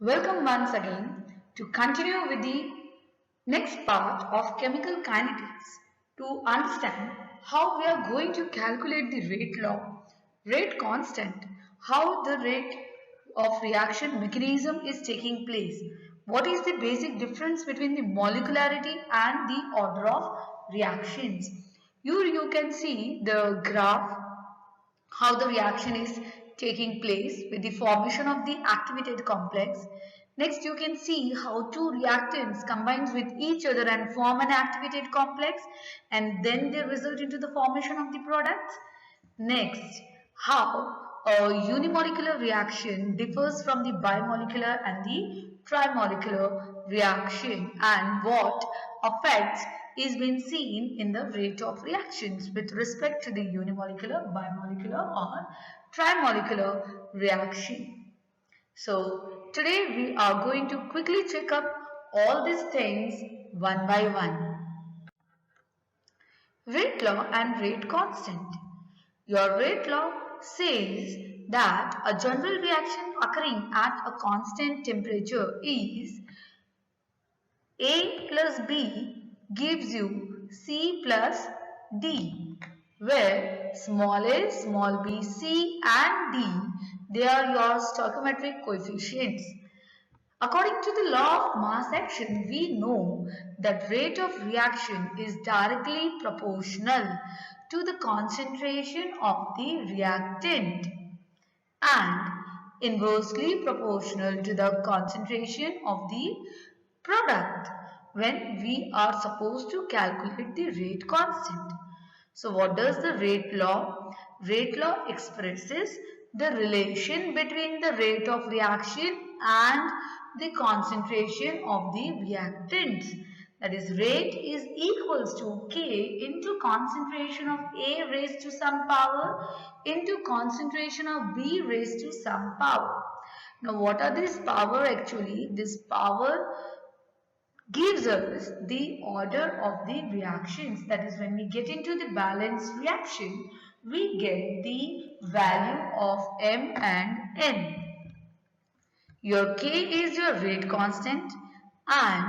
Welcome once again to continue with the next part of chemical kinetics to understand how we are going to calculate the rate law, rate constant, how the rate of reaction mechanism is taking place, what is the basic difference between the molecularity and the order of reactions. You can see the graph how the reaction is taking place with the formation of the activated complex. Next, you can see how two reactants combines with each other and form an activated complex and then they result into the formation of the products. Next, how a unimolecular reaction differs from the bimolecular and the trimolecular reaction and what effects is being seen in the rate of reactions with respect to the unimolecular, bimolecular or trimolecular reaction. So today we are going to quickly check up all these things one by one. Rate law and rate constant. Your rate law says that a general reaction occurring at a constant temperature is A plus B gives you C plus D, where small a, small b, C and D, they are your stoichiometric coefficients. According to the law of mass action, we know that rate of reaction is directly proportional to the concentration of the reactant and inversely proportional to the concentration of the product when we are supposed to calculate the rate constant. So what does the rate law? Rate law expresses the relation between the rate of reaction and the concentration of the reactants. That is, rate is equals to K into concentration of A raised to some power into concentration of B raised to some power. Now what are this power actually? This power gives us the order of the reactions. That is, when we get into the balanced reaction, we get the value of M and N. Your K is your rate constant and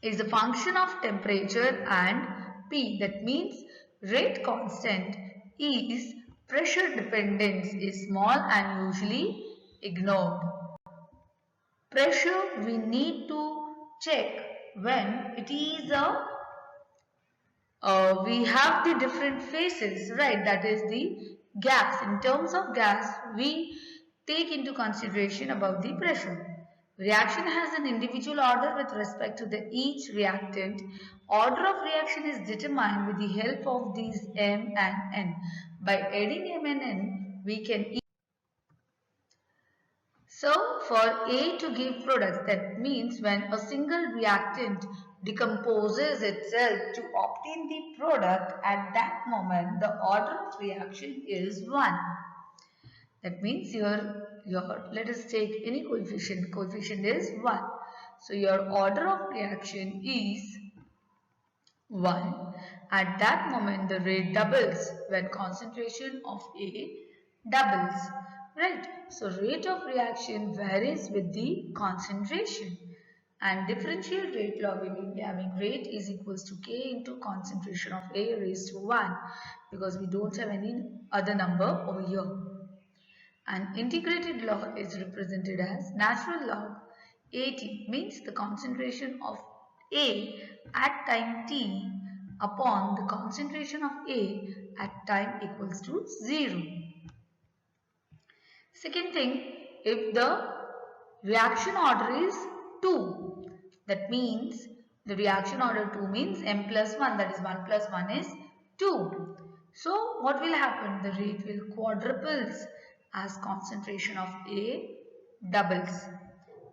is a function of temperature and P. That means rate constant is pressure dependence is small and usually ignored. Pressure we need to check when it is we have the different phases, right? That is the gas. In terms of gas, we take into consideration about the pressure. Reaction has an individual order with respect to the each reactant. Order of reaction is determined with the help of these M and N. By adding M and N, we can. So for A to give products, that means when a single reactant decomposes itself to obtain the product, at that moment the order of reaction is 1. That means let us take any coefficient is 1. So your order of reaction is 1. At that moment the rate doubles when concentration of A doubles. Right. So rate of reaction varies with the concentration. And differential rate law, we will be having rate is equals to K into concentration of A raised to 1 because we don't have any other number over here. And integrated law is represented as natural log AT, means the concentration of A at time t upon the concentration of A at time equals to 0. Second thing, if the reaction order is 2, that means the reaction order 2 means M plus 1, that is 1 plus 1 is 2. So what will happen? The rate will quadruples as concentration of A doubles.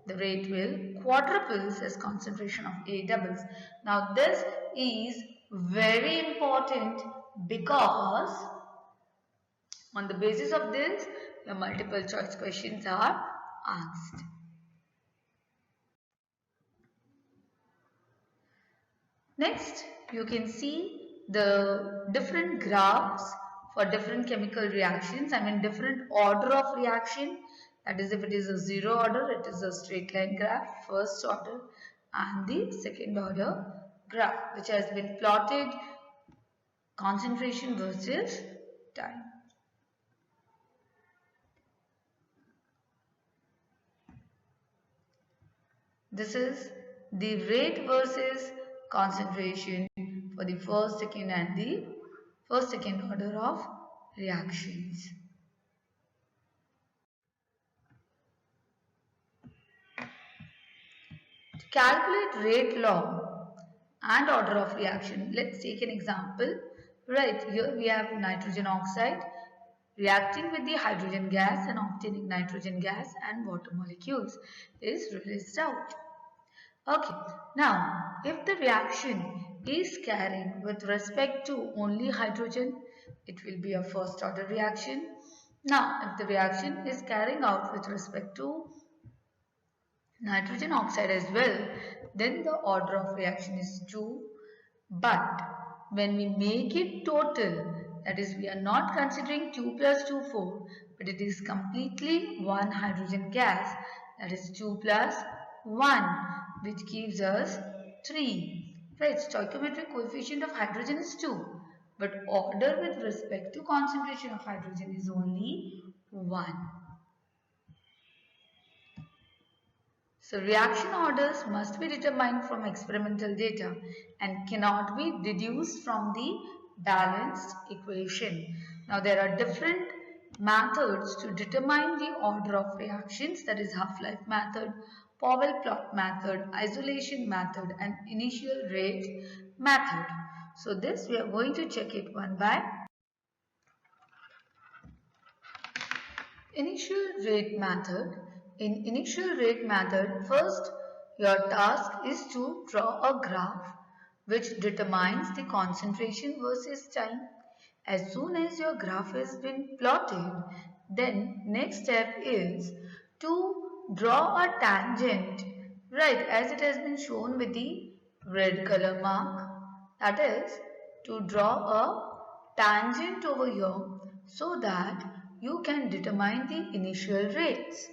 The rate will quadruples as concentration of A doubles. Now this is very important because on the basis of this, the multiple choice questions are asked. Next, you can see the different graphs for different chemical reactions. I mean different order of reaction. That is, if it is a zero order, it is a straight line graph, first order, and the second order graph, which has been plotted concentration versus time. This is the rate versus concentration for the first, second and the first, second order of reactions. To calculate rate law and order of reaction, let's take an example. Right, here we have nitrogen oxide reacting with the hydrogen gas and obtaining nitrogen gas and water molecules is released out. Okay, now if the reaction is carrying with respect to only hydrogen, it will be a first order reaction. Now, if the reaction is carrying out with respect to nitrogen oxide as well, then the order of reaction is 2. But when we make it total, that is, we are not considering 2 plus 2, 4, but it is completely 1 hydrogen gas, that is 2 plus 1, which gives us 3. Right, stoichiometric coefficient of hydrogen is 2, but order with respect to concentration of hydrogen is only 1. So reaction orders must be determined from experimental data and cannot be deduced from the balanced equation. Now there are different methods to determine the order of reactions, that is half-life method, Powell plot method, isolation method and initial rate method. So this we are going to check it one by initial rate method. In initial rate method, first your task is to draw a graph which determines the concentration versus time. As soon as your graph has been plotted, then next step is to draw a tangent, right, as it has been shown with the red color mark. That is to draw a tangent over here so that you can determine the initial rates.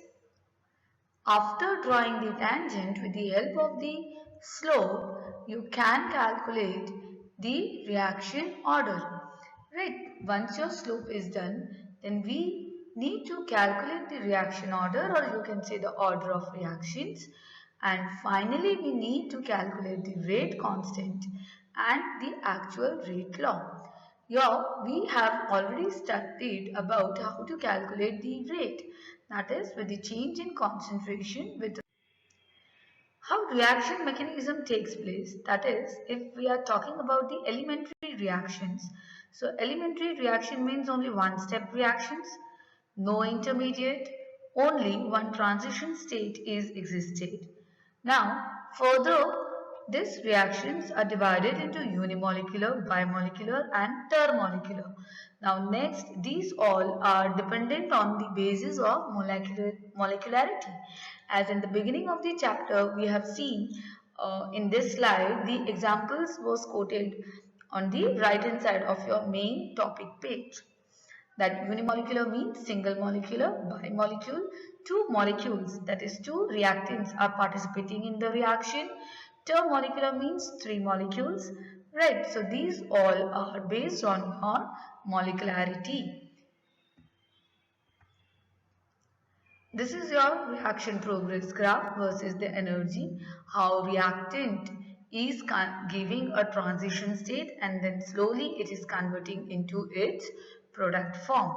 After drawing the tangent with the help of the slope, you can calculate the reaction order. Right, once your slope is done, then we need to calculate the reaction order, or you can say the order of reactions. And finally, we need to calculate the rate constant and the actual rate law. Here we have already studied about how to calculate the rate, that is with the change in concentration with how reaction mechanism takes place, that is if we are talking about the elementary reactions. So elementary reaction means only one step reactions, no intermediate, only one transition state is existed. Now further, these reactions are divided into unimolecular, bimolecular and termolecular. Now next, these all are dependent on the basis of molecularity. As in the beginning of the chapter, we have seen in this slide, the examples was quoted on the right hand side of your main topic page. That unimolecular means single molecular, bimolecule, two molecules, that is two reactants are participating in the reaction. Termolecular means three molecules, right? So these all are based on your molecularity. This is your reaction progress graph versus the energy, how reactant is giving a transition state and then slowly it is converting into its product form.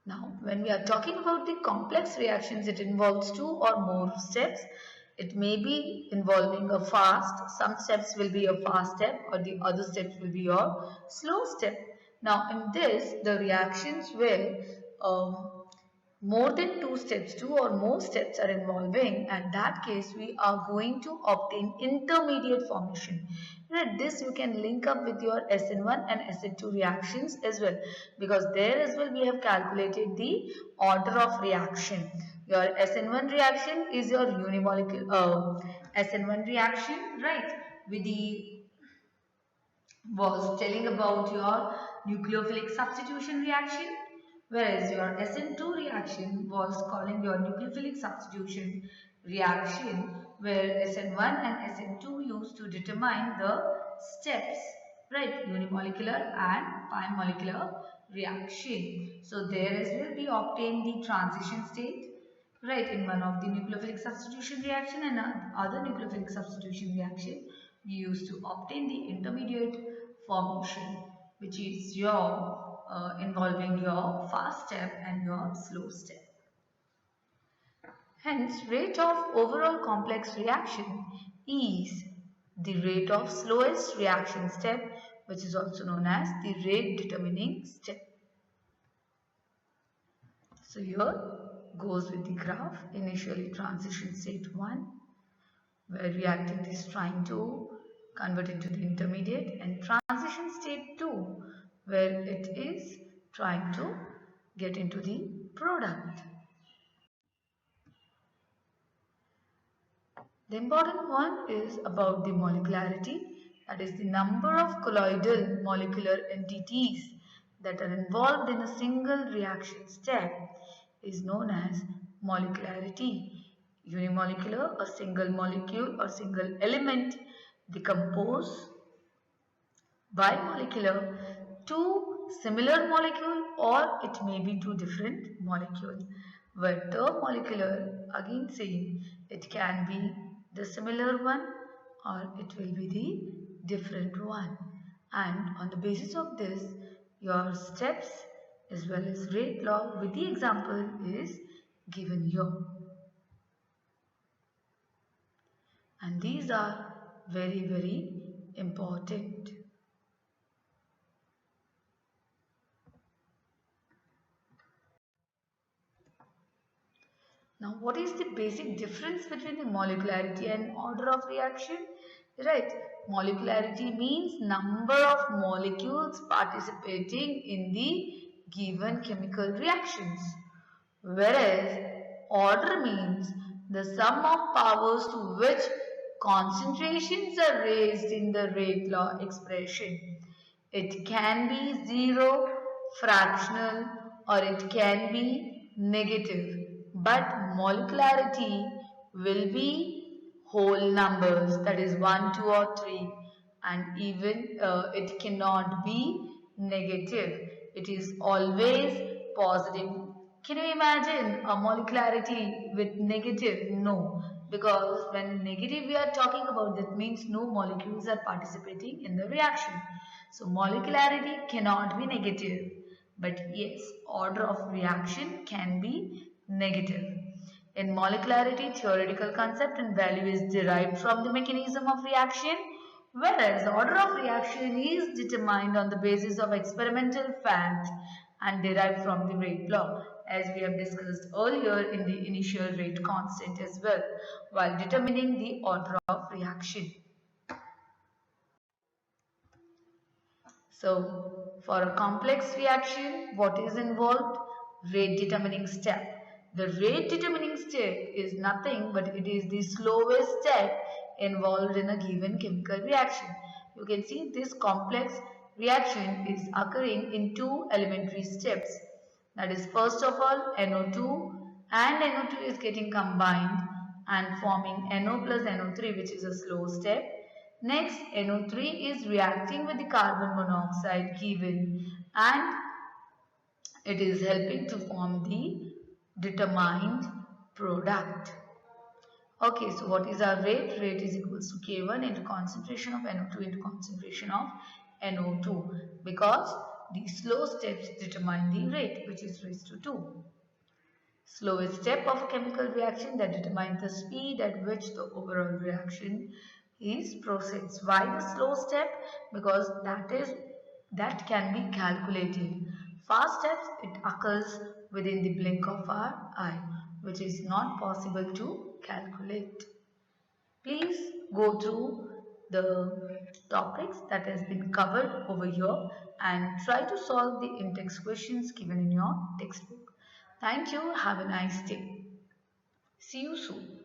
Now, when we are talking about the complex reactions, it involves two or more steps. It may be involving a fast, some steps will be a fast step or the other steps will be your slow step. Now, in this, the reactions where more than two or more steps are involving, and that case we are going to obtain intermediate formation. Right, this you can link up with your SN1 and SN2 reactions as well, because there as well we have calculated the order of reaction. Your SN1 reaction is your unimolecular SN1 reaction, right, with the was telling about your nucleophilic substitution reaction. Whereas your SN2 reaction was calling your nucleophilic substitution reaction, where SN1 and SN2 used to determine the steps, right? Unimolecular and bimolecular reaction. So there as well we obtain the transition state, right, in one of the nucleophilic substitution reaction and other nucleophilic substitution reaction. We used to obtain the intermediate formation, which is your involving your fast step and your slow step. Hence, rate of overall complex reaction is the rate of slowest reaction step, which is also known as the rate determining step. So here goes with the graph. Initially transition state 1, where reactant is trying to convert into the intermediate, and transition state 2, where it is trying to get into the product. The important one is about the molecularity, that is the number of colloidal molecular entities that are involved in a single reaction step is known as molecularity. Unimolecular, a single molecule or single element decompose bimolecular, two similar molecule or it may be two different molecule. Where term molecular, again same, it can be the similar one or it will be the different one. And on the basis of this, your steps as well as rate law with the example is given here. And these are very important. Now, what is the basic difference between the molecularity and order of reaction? Right, molecularity means number of molecules participating in the given chemical reactions, whereas order means the sum of powers to which concentrations are raised in the rate law expression. It can be zero, fractional, or it can be negative. But molecularity will be whole numbers, that is 1, 2 or 3, and even it cannot be negative. It is always positive. Can you imagine a molecularity with negative? No, because when negative we are talking about, that means no molecules are participating in the reaction. So molecularity cannot be negative, but yes, order of reaction can be negative. In molecularity, theoretical concept and value is derived from the mechanism of reaction, whereas order of reaction is determined on the basis of experimental fact and derived from the rate law, as we have discussed earlier in the initial rate constant as well, while determining the order of reaction. So, for a complex reaction, what is involved? Rate determining step. The rate determining step is nothing but it is the slowest step involved in a given chemical reaction. You can see this complex reaction is occurring in two elementary steps. That is, first of all, NO2 and NO2 is getting combined and forming NO plus NO3, which is a slow step. Next, NO3 is reacting with the carbon monoxide given and it is helping to form the determined product. Okay, so what is our rate? Rate is equals to K1 into concentration of NO2 into concentration of NO2, because the slow steps determine the rate, which is raised to 2. Slowest step of a chemical reaction that determines the speed at which the overall reaction is proceeds. Why the slow step? Because that can be calculated. Fast steps, it occurs within the blink of our eye, which is not possible to calculate. Please go through the topics that has been covered over here and try to solve the in-text questions given in your textbook. Thank you. Have a nice day. See you soon.